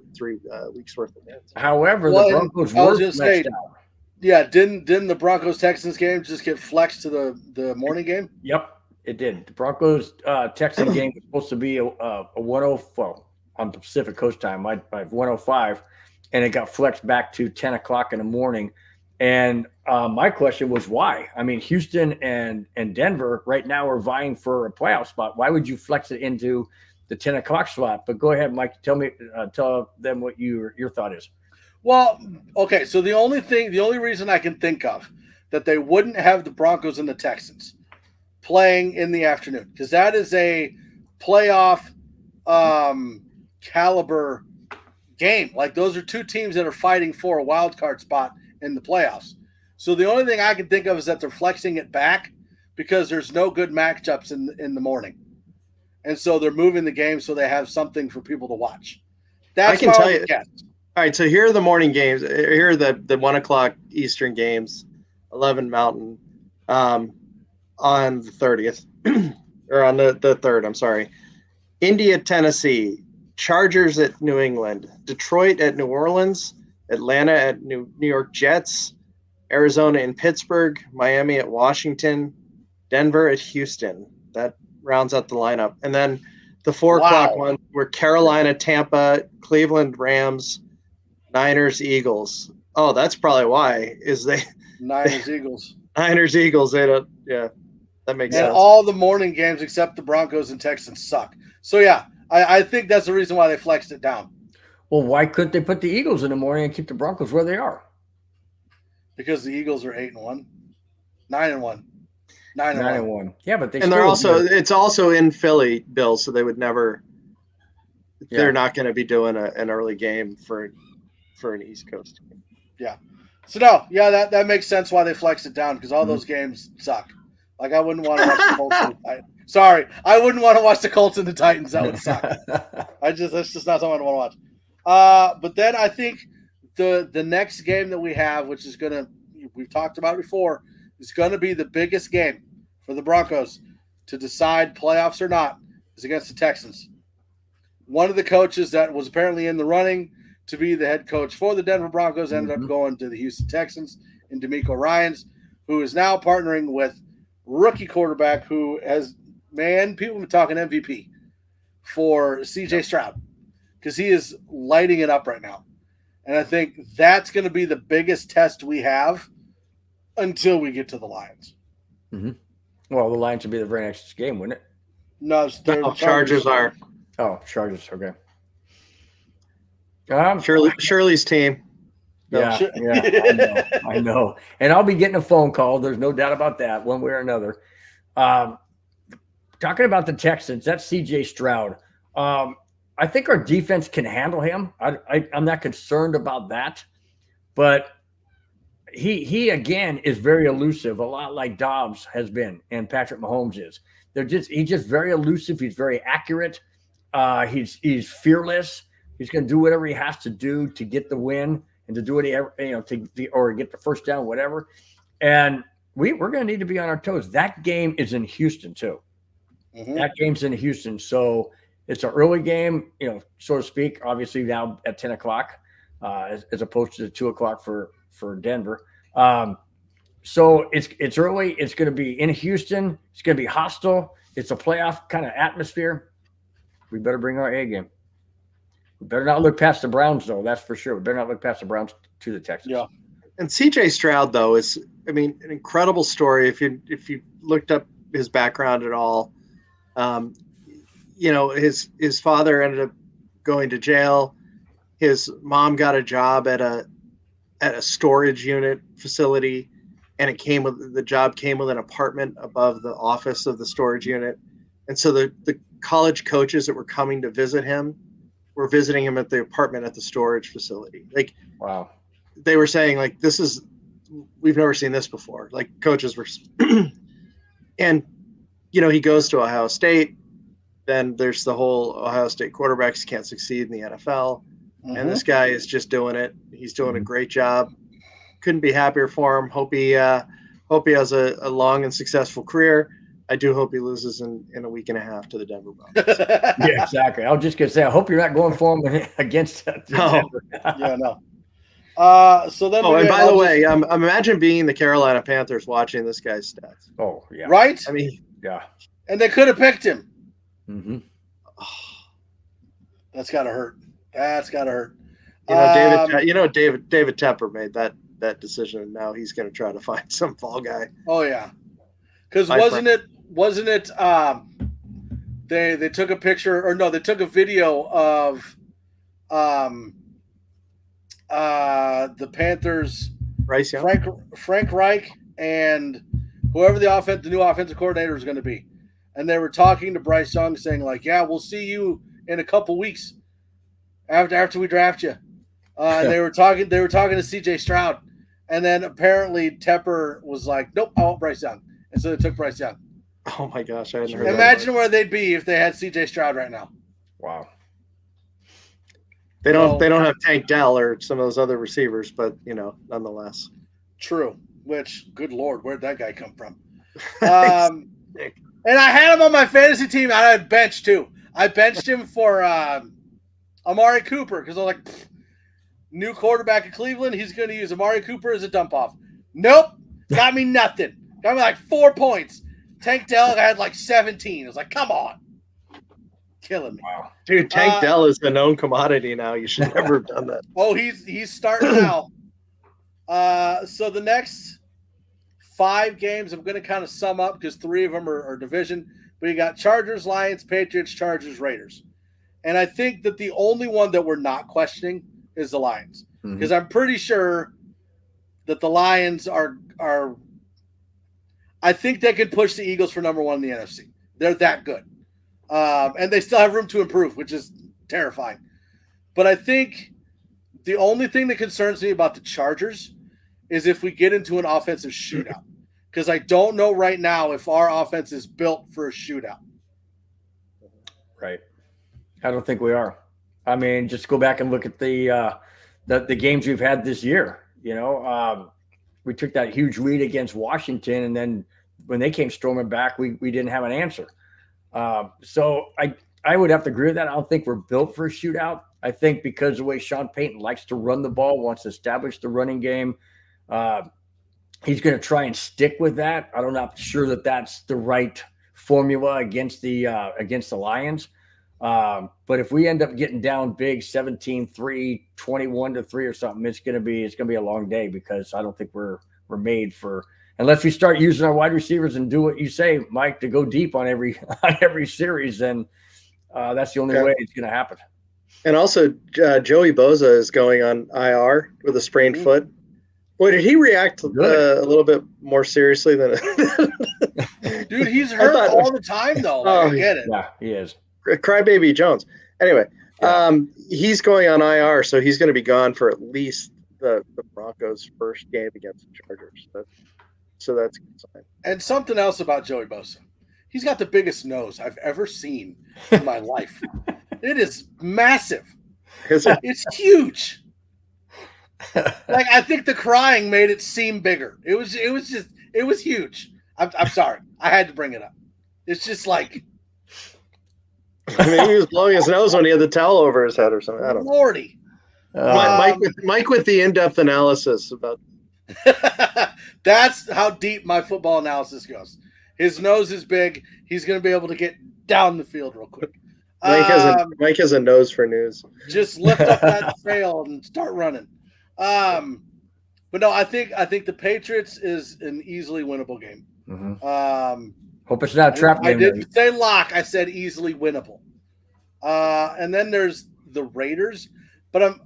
weeks worth of games. However, the Broncos were flexed out. Yeah, didn't the Broncos Texans game just get flexed to the morning game? Yep, it did. The Broncos Texan game was supposed to be a 1:05 on Pacific Coast time, by 1:05, and it got flexed back to 10 o'clock in the morning. And my question was why? I mean, Houston and Denver right now are vying for a playoff spot. Why would you flex it into the 10 o'clock slot? But go ahead, Mike. Tell them what your thought is. Well, okay. So the only reason I can think of that they wouldn't have the Broncos and the Texans playing in the afternoon, because that is a playoff caliber game. Like, those are two teams that are fighting for a wild card spot in the playoffs. So the only thing I can think of is that they're flexing it back because there's no good matchups in the morning. And so they're moving the game so they have something for people to watch. That's I can tell you. Guess. All right, so here are the morning games. Here are the 1 o'clock Eastern games, 11 Mountain, on the 30th, or on the 3rd, I'm sorry. Indy at Tennessee, Chargers at New England, Detroit at New Orleans, Atlanta at New York Jets, Arizona in Pittsburgh, Miami at Washington, Denver at Houston. That rounds out the lineup. And then the 4 o'clock one were Carolina, Tampa, Cleveland Rams, Niners, Eagles. Oh, that's probably why Niners, Eagles. Niners, Eagles. They don't. Yeah, that makes sense. And all the morning games except the Broncos and Texans suck. So yeah, I think that's the reason why they flexed it down. Well, why couldn't they put the Eagles in the morning and keep the Broncos where they are? Because the Eagles are 8-1, 9-1, 9-1. Yeah, but they're also it's also in Philly, Bill. So they would never. Yeah. They're not going to be doing an early game for an East Coast game. Yeah. So no, yeah, that makes sense why they flexed it down, because all those games suck. Like, I wouldn't want to watch the Colts and the Titans. Sorry, I wouldn't want to watch the Colts and the Titans. That would suck. That's just not something I want to watch. But then I think the next game that we have, which is we've talked about before, is gonna be the biggest game for the Broncos to decide playoffs or not, is against the Texans. One of the coaches that was apparently in the running to be the head coach for the Denver Broncos ended up going to the Houston Texans in DeMeco Ryans, who is now partnering with rookie quarterback who has, people have been talking MVP for CJ Stroud, because he is lighting it up right now. And I think that's going to be the biggest test we have until we get to the Lions. Mm-hmm. Well, the Lions would be the very next game, wouldn't it? No, Chargers are. Oh, Chargers. Okay. Shirley's team. Yeah, I know. And I'll be getting a phone call. There's no doubt about that, one way or another. Talking about the Texans, that's CJ Stroud. I think our defense can handle him. I'm not concerned about that. But he again is very elusive, a lot like Dobbs has been and Patrick Mahomes is. He's just very elusive. He's very accurate. He's fearless. He's going to do whatever he has to do to get the win and to do whatever, or get the first down, whatever. And we're going to need to be on our toes. That game is in Houston too. Mm-hmm. That game's in Houston. So it's an early game, so to speak, obviously now at 10 o'clock, as opposed to the 2 o'clock for Denver. So it's early. It's going to be in Houston. It's going to be hostile. It's a playoff kind of atmosphere. We better bring our A game. We better not look past the Browns, though. That's for sure. We better not look past the Browns to the Texans. Yeah. And CJ Stroud, though, is, an incredible story. If you looked up his background at all, his father ended up going to jail. His mom got a job at a storage unit facility, and the job came with an apartment above the office of the storage unit. And so the college coaches that were coming to visit him were visiting him at the apartment at the storage facility. Like, wow. They were saying, like, we've never seen this before. Like, coaches were, and, he goes to Ohio State, then there's the whole Ohio State quarterbacks can't succeed in the NFL. Mhm. And this guy is just doing it. He's doing a great job. Couldn't be happier for him. Hope he has a long and successful career. I do hope he loses in a week and a half to the Denver Broncos. Yeah, exactly. I was just gonna say, I hope you're not going for him against No. Yeah, no. So then. Oh, and by the way, imagine being the Carolina Panthers watching this guy's stats. Oh, yeah. Right? I mean, Yeah. And they could have picked him. Mm-hmm. That's gotta hurt. That's gotta hurt. David Tepper made that decision, and now he's going to try to find some fall guy. Oh yeah, because wasn't it? They took a picture, or no, they took a video of the Panthers, Bryce Young? Frank Reich, and whoever the new offensive coordinator is going to be, and they were talking to Bryce Young, saying like, "Yeah, we'll see you in a couple weeks after we draft you." And they were talking to CJ Stroud, and then apparently Tepper was like, "Nope, I want Bryce Young," and so they took Bryce Young. Oh my gosh, I hadn't heard Imagine where they'd be if they had CJ Stroud right now. Wow. They don't have Tank Dell or some of those other receivers, but nonetheless. True. Which, good Lord, where'd that guy come from? And I had him on my fantasy team. I had bench too. I benched him for Amari Cooper because I was like, new quarterback of Cleveland. He's going to use Amari Cooper as a dump off. Nope. Got me nothing. Got me like 4 points. Tank Dell had like 17. I was like, come on. Killing me. Wow. Dude, Tank Dell is the known commodity now. You should never have done that. Oh, he's starting now. So the next 5 games, I'm going to kind of sum up because 3 of them are division. But you got Chargers, Lions, Patriots, Chargers, Raiders. And I think that the only one that we're not questioning is the Lions. Because I'm pretty sure that the Lions are I think they can push the Eagles for number 1 in the NFC. They're that good. And they still have room to improve, which is terrifying. But I think the only thing that concerns me about the Chargers is if we get into an offensive shootout. Because I don't know right now if our offense is built for a shootout. Right. I don't think we are. I mean, just go back and look at the games we've had this year. We took that huge lead against Washington, and then when they came storming back, we didn't have an answer. So I would have to agree with that. I don't think we're built for a shootout. I think because of the way Sean Payton likes to run the ball, wants to establish the running game, he's going to try and stick with that. I'm not sure that that's the right formula against the Lions. But if we end up getting down big 17-3, 21-3 or something, it's going to be a long day because I don't think we're made for, unless we start using our wide receivers and do what you say, Mike, to go deep on every series, then that's the only way it's going to happen. And also, Joey Bosa is going on IR with a sprained foot. Boy, did he react a little bit more seriously than Dude, he's hurt all the time, though. I get it. Yeah, he is. Crybaby Jones. Anyway, he's going on IR, so he's going to be gone for at least the Broncos' first game against the Chargers. So that's a good sign. And something else about Joey Bosa. He's got the biggest nose I've ever seen in my life. It is massive. It's huge. Like, I think the crying made it seem bigger. It was huge. I'm sorry. I had to bring it up. It's just like, maybe he was blowing his nose when he had the towel over his head or something. I don't know. Lordy. Mike with the in-depth analysis about. That's how deep my football analysis goes. His nose is big. He's going to be able to get down the field real quick. Mike has a nose for news. Just lift up that sail and start running. But no, I think the Patriots is an easily winnable game. Mm-hmm. Hope it's not a trap game. I didn't say lock. I said easily winnable. And then there's the Raiders, but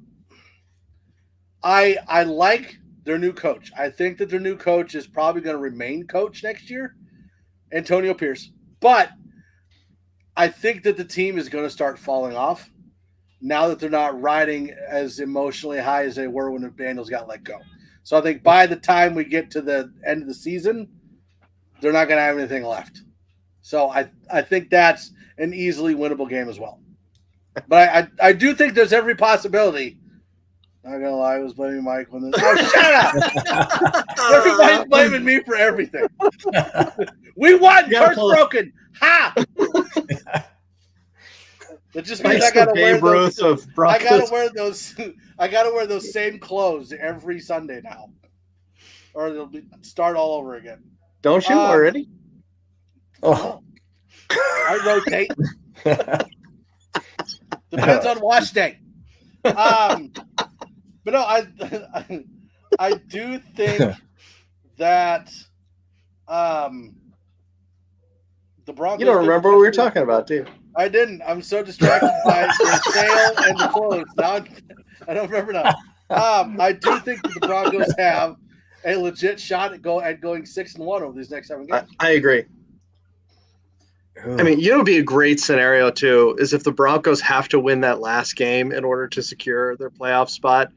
I like their new coach. I think that their new coach is probably going to remain coach next year, Antonio Pierce. But I think that the team is going to start falling off now that they're not riding as emotionally high as they were when McDaniels got let go. So I think by the time we get to the end of the season, they're not going to have anything left. So I think that's an easily winnable game as well. But I do think there's every possibility. Not gonna lie, I was blaming Mike when this. Oh, shut up! Everybody's blaming me for everything. We won. Curse broken. Ha! That just means I gotta wear those. I gotta wear those same clothes every Sunday now, or they'll start all over again. Don't you already? Oh, I rotate. Depends on wash day. But no, I do think that the Broncos. You don't remember what we were talking about, do you? I didn't. I'm so distracted by the sale and the clothes. Now I don't remember now. I do think that the Broncos have a legit shot at going 6-1 over these next 7 games. I agree. I mean, you know, it'd be a great scenario too is if the Broncos have to win that last game in order to secure their playoff spot,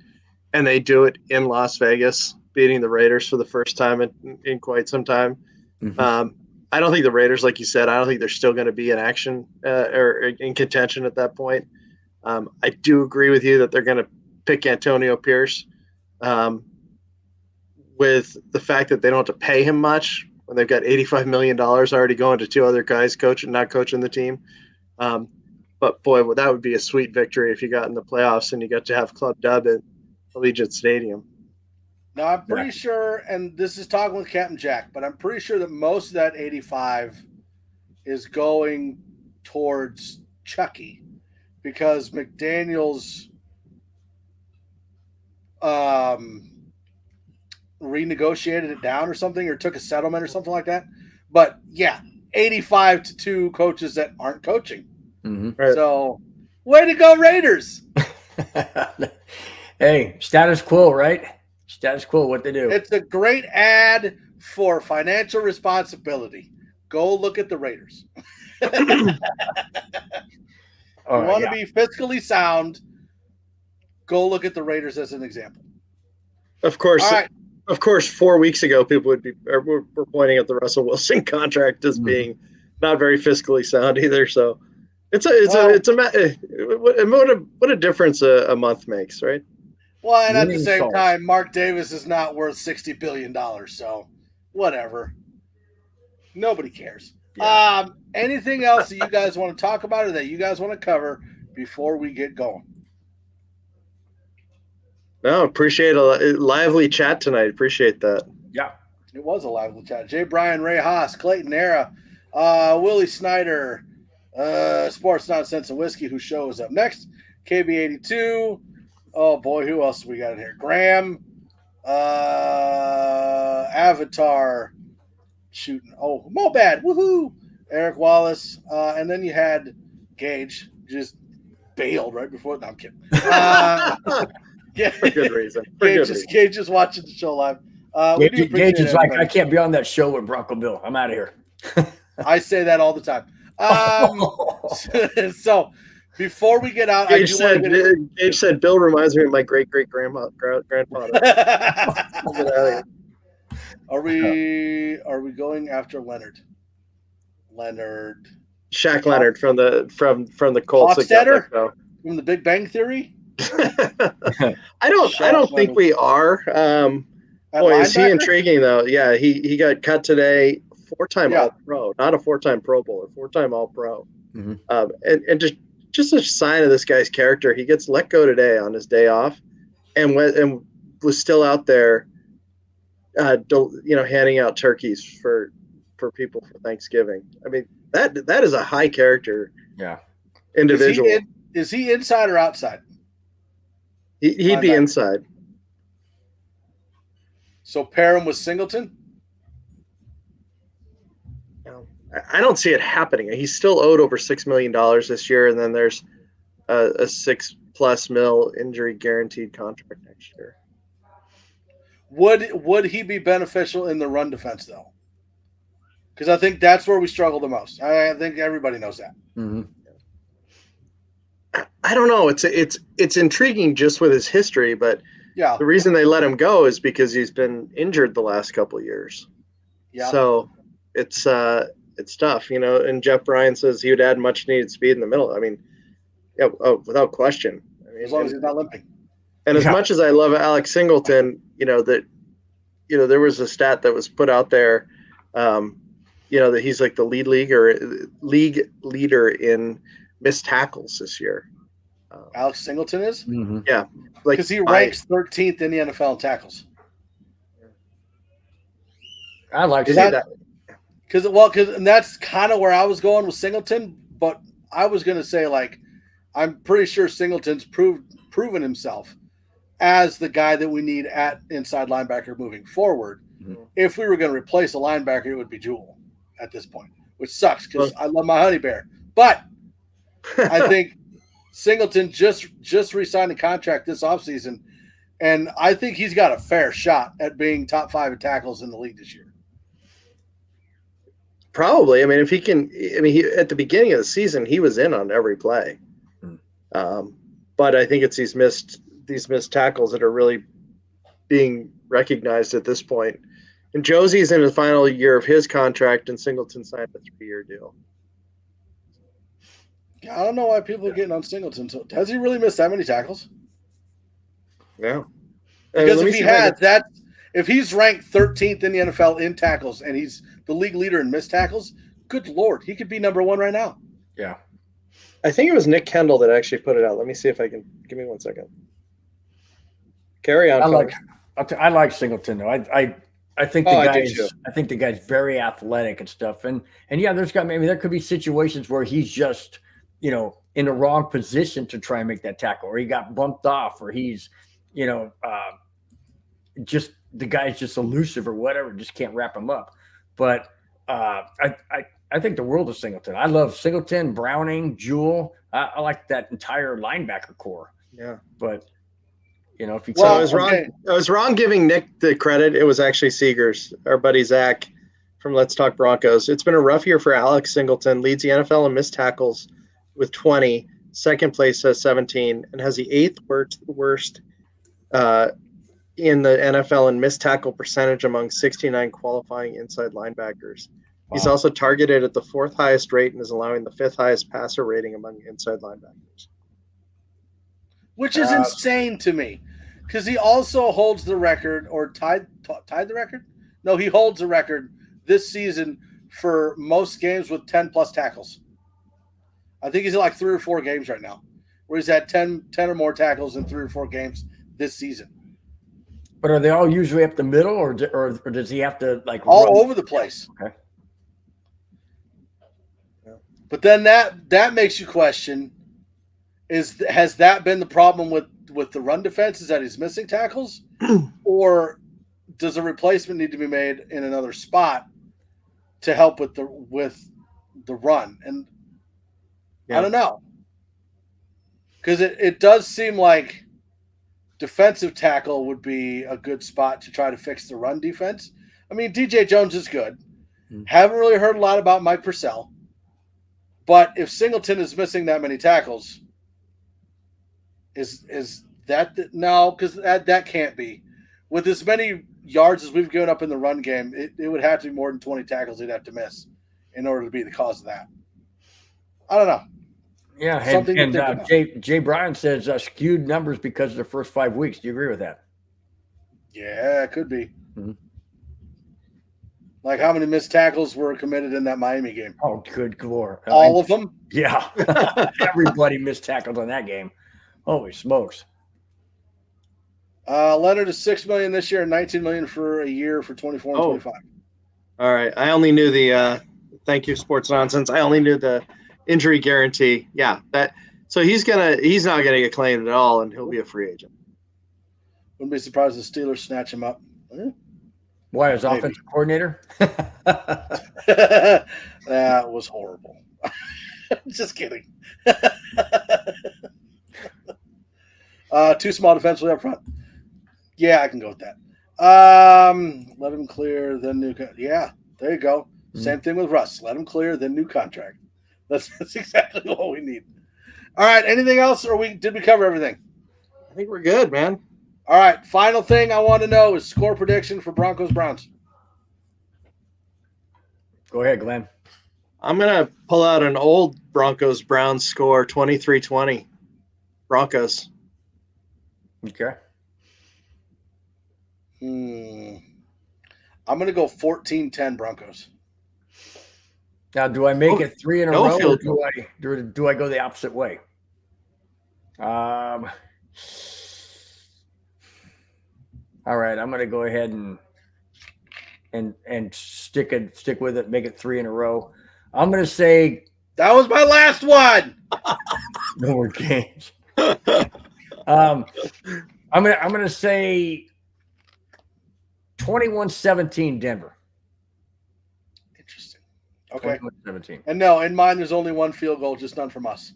and they do it in Las Vegas, beating the Raiders for the first time in quite some time. Mm-hmm. I don't think the Raiders, like you said, I don't think they're still going to be in action or in contention at that point. I do agree with you that they're going to pick Antonio Pierce with the fact that they don't have to pay him much when they've got $85 million already going to 2 other guys not coaching the team. But boy, well, that would be a sweet victory if you got in the playoffs and you got to have Club Dub at Allegiant Stadium. Now, I'm pretty sure, and this is talking with Captain Jack, but I'm pretty sure that most of that 85 is going towards Chucky because McDaniels renegotiated it down or something, or took a settlement or something like that. But yeah, 85 to 2 coaches that aren't coaching. Mm-hmm. Right. So, way to go, Raiders! Hey, status quo, right? Status quo, what they do. It's a great ad for financial responsibility. Go look at the Raiders. You want to be fiscally sound, go look at the Raiders as an example. Of course. All right. Of course, 4 weeks ago, people were pointing at the Russell Wilson contract as being not very fiscally sound either. So what a difference a month makes, right? Well, and at the same time, Mark Davis is not worth $60 billion, so whatever. Nobody cares. Yeah. Anything else that you guys want to talk about or that you guys want to cover before we get going? No, appreciate a lively chat tonight. Appreciate that. Yeah. It was a lively chat. Jay Bryan, Ray Haas, Clayton Era, Willie Snyder, Sports Nonsense and Whiskey, whose show is up next. KB82. Oh, boy, who else we got in here? Graham, Avatar, shooting. Oh, Mobad, woohoo! Eric Wallace. And then you had Gage, just bailed right before. No, I'm kidding. For good reason. Gage is watching the show live. Gage is like, I can't be on that show with Bronco Bill. I'm out of here. I say that all the time. So before we get out, Gage said, Bill reminds me of my great-great-grandfather. Are we going after Leonard? Shaq Leonard from the Colts. Hofstadter? From the Big Bang Theory? I don't think we are. Boy, is he intriguing though? Yeah, he got cut today. 4-time All-Pro, not a 4-time Pro Bowler, 4-time All-Pro. Mm-hmm. And just a sign of this guy's character. He gets let go today on his day off, and was still out there, handing out turkeys for people for Thanksgiving. I mean, that is a high character. Yeah. Individual. Is he inside or outside? He'd be inside. So pair him with Singleton? I don't see it happening. He's still owed over $6 million this year, and then there's a $6+ million injury guaranteed contract next year. Would he be beneficial in the run defense though? Because I think that's where we struggle the most. I think everybody knows that. Mm-hmm. I don't know. It's intriguing just with his history, but yeah, the reason they let him go is because he's been injured the last couple of years. Yeah. So it's it's tough, And Jeff Bryan says he would add much needed speed in the middle. I mean, yeah, without question. I mean, as long as he's not limping. And as much as I love Alex Singleton, there was a stat that was put out there, that he's like the league leader in missed tackles this year. Alex Singleton is? Mm-hmm. Yeah. Because he ranks 13th in the NFL in tackles. I like that. Because and that's kind of where I was going with Singleton, but I was going to say, I'm pretty sure Singleton's proven himself as the guy that we need at inside linebacker moving forward. Mm-hmm. If we were going to replace a linebacker, it would be Jewell at this point, which sucks because I love my honey bear. But I think Singleton just re-signed a contract this offseason, and I think he's got a fair shot at being top 5 in tackles in the league this year. Probably. I mean, if he can, he at the beginning of the season, he was in on every play. But I think it's these missed tackles that are really being recognized at this point. And Josie's in the final year of his contract, and Singleton signed a 3-year deal. I don't know why people are getting on Singleton. So has he really missed that many tackles? Yeah. Because if he's ranked 13th in the NFL in tackles and he's the league leader in missed tackles, good Lord, he could be number 1 right now. Yeah. I think it was Nick Kendall that actually put it out. Let me see if I can. Give me 1 second. Carry on. I like Singleton though. I think the guy's very athletic and stuff. And yeah, there could be situations where he's just, in the wrong position to try and make that tackle, or he got bumped off, or he's, just the guy's just elusive or whatever, just can't wrap him up. But I think the world of Singleton. I love Singleton, Browning, Jewell. I like that entire linebacker core. Yeah. But, if you I was wrong giving Nick the credit. It was actually Seegers, our buddy Zach from Let's Talk Broncos. It's been a rough year for Alex Singleton, leads the NFL in missed tackles with 20, second place has 17, and has the 8th worst in the NFL in missed tackle percentage among 69 qualifying inside linebackers. Wow. He's also targeted at the 4th highest rate and is allowing the 5th highest passer rating among inside linebackers. Which is insane to me, because he also holds the record, or tied the record? No, he holds the record this season for most games with 10-plus tackles. I think he's at 3 or 4 games right now, where he's had 10 or more tackles in 3 or 4 games this season. But are they all usually up the middle, or does he have to all run over the place? Okay. But then that makes you question: has that been the problem with the run defense? Is that he's missing tackles, or does a replacement need to be made in another spot to help with the run? And I don't know, because it does seem like defensive tackle would be a good spot to try to fix the run defense. I mean, DJ Jones is good. Haven't really heard a lot about Mike Purcell. But if Singleton is missing that many tackles, is that no? Because that can't be. With as many yards as we've given up in the run game, it would have to be more than 20 tackles he'd have to miss in order to be the cause of that. I don't know. Yeah, and Jay Bryan says skewed numbers because of the first 5 weeks. Do you agree with that? Yeah, it could be. Mm-hmm. Like how many missed tackles were committed in that Miami game? Oh, good Lord. All of them? Yeah. Everybody missed tackles on that game. Holy smokes. Leonard is $6 million this year and $19 million for a year for 24 and 25. All right. I only knew the thank you, Sports Nonsense. I only knew the injury guarantee. Yeah. So he's not gonna get claimed at all, and he'll be a free agent. Wouldn't be surprised if the Steelers snatch him up. Why, as offensive coordinator? That was horrible. Just kidding. Too small defensively up front. Yeah, I can go with that. Let him clear, then new. Yeah, there you go. Mm-hmm. Same thing with Russ. Let him clear, then new contract. That's exactly what we need. All right. Anything else, or did we cover everything? I think we're good, man. All right. Final thing I want to know is score prediction for Broncos Browns. Go ahead, Glenn. I'm going to pull out an old Broncos-Browns score, 23-20. Broncos. Okay. I'm going to go 14-10 Broncos. Now, do I make it 3 in a row, or do I go the opposite way? All right, I'm going to go ahead and stick with it, make it 3 in a row. I'm going to say that was my last one. No more games. I'm going to say 21-17 Denver. Interesting. Okay. 21-17. And no, in mine there's only one field goal, just none from us.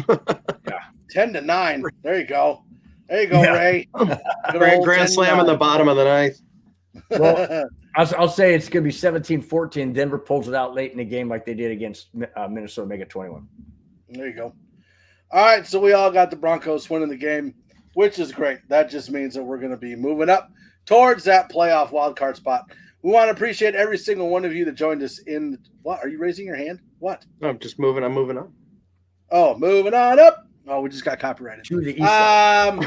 Yeah. 10-9. There you go. There you go, Yeah. Ray. Grand slam in the bottom of the ninth. Well, I'll say it's going to be 17-14. Denver pulls it out late in the game like they did against Minnesota, make it 21. There you go. All right, so we all got the Broncos winning the game, which is great. That just means that we're going to be moving up towards that playoff wildcard spot. We want to appreciate every single one of you that joined us in – what? Are you raising your hand? What? I'm just moving. I'm moving on. Oh, moving on up. Oh, we just got copyrighted. To the east side.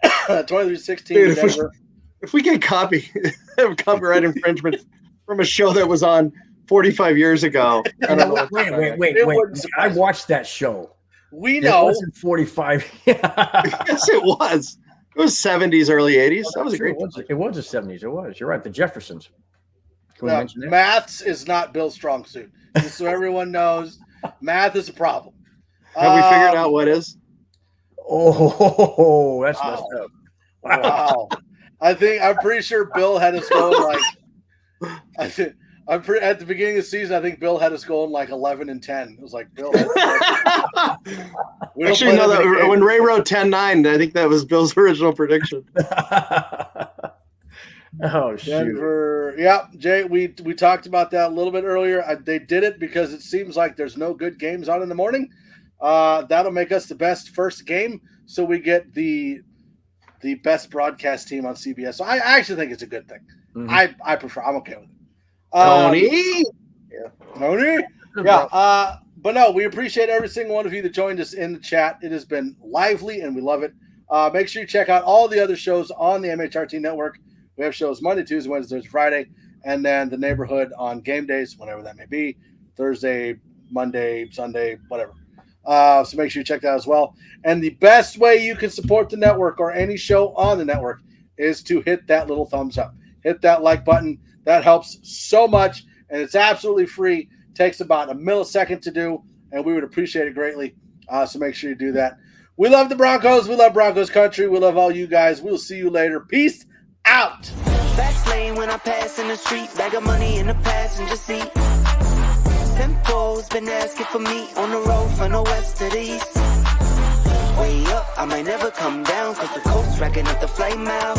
23-16 Dude, Denver. If we get copyright infringement from a show that was on 45 years ago. I don't know. Wait. I watched that show. We know. It wasn't 45. Yes, it was. It was 70s, early 80s. That was a great time. It was the 70s. It was. You're right. The Jeffersons. Can we mention that? Maths is not Bill's strong suit. Just so everyone knows, math is a problem. Have we figured out what is? Oh, that's messed up. Wow. I'm pretty sure Bill had us going like at the beginning of the season. I think Bill had us going like 11-10. It was like Bill. Actually, no. When Ray wrote 10-9, I think that was Bill's original prediction. Oh, shoot. Denver. Yeah, Jay. We talked about that a little bit earlier. They did it because it seems like there's no good games on in the morning. That'll make us the best first game, so we get the best broadcast team on CBS. So I actually think it's a good thing. Mm-hmm. I prefer. I'm okay with it. Tony. Tony. Yeah. But no, we appreciate every single one of you that joined us in the chat. It has been lively, and we love it. Make sure you check out all the other shows on the MHRT network. We have shows Monday, Tuesday, Wednesday, Thursday, Friday, and then the neighborhood on game days, whenever that may be, Thursday, Monday, Sunday, whatever. So make sure you check that as well. And the best way you can support the network or any show on the network is to hit that little thumbs up. Hit that like button. That helps so much, and it's absolutely free. Takes about a millisecond to do, and we would appreciate it greatly. So make sure you do that. We love the Broncos. We love Broncos country. We love all you guys. We'll see you later. Peace out. Fast lane when I pass in the street. Bag of money in the passenger seat. Simcoe's been asking for me on the road from the west to the east. Way up, I might never come down, cause the coast's racking up the flame out.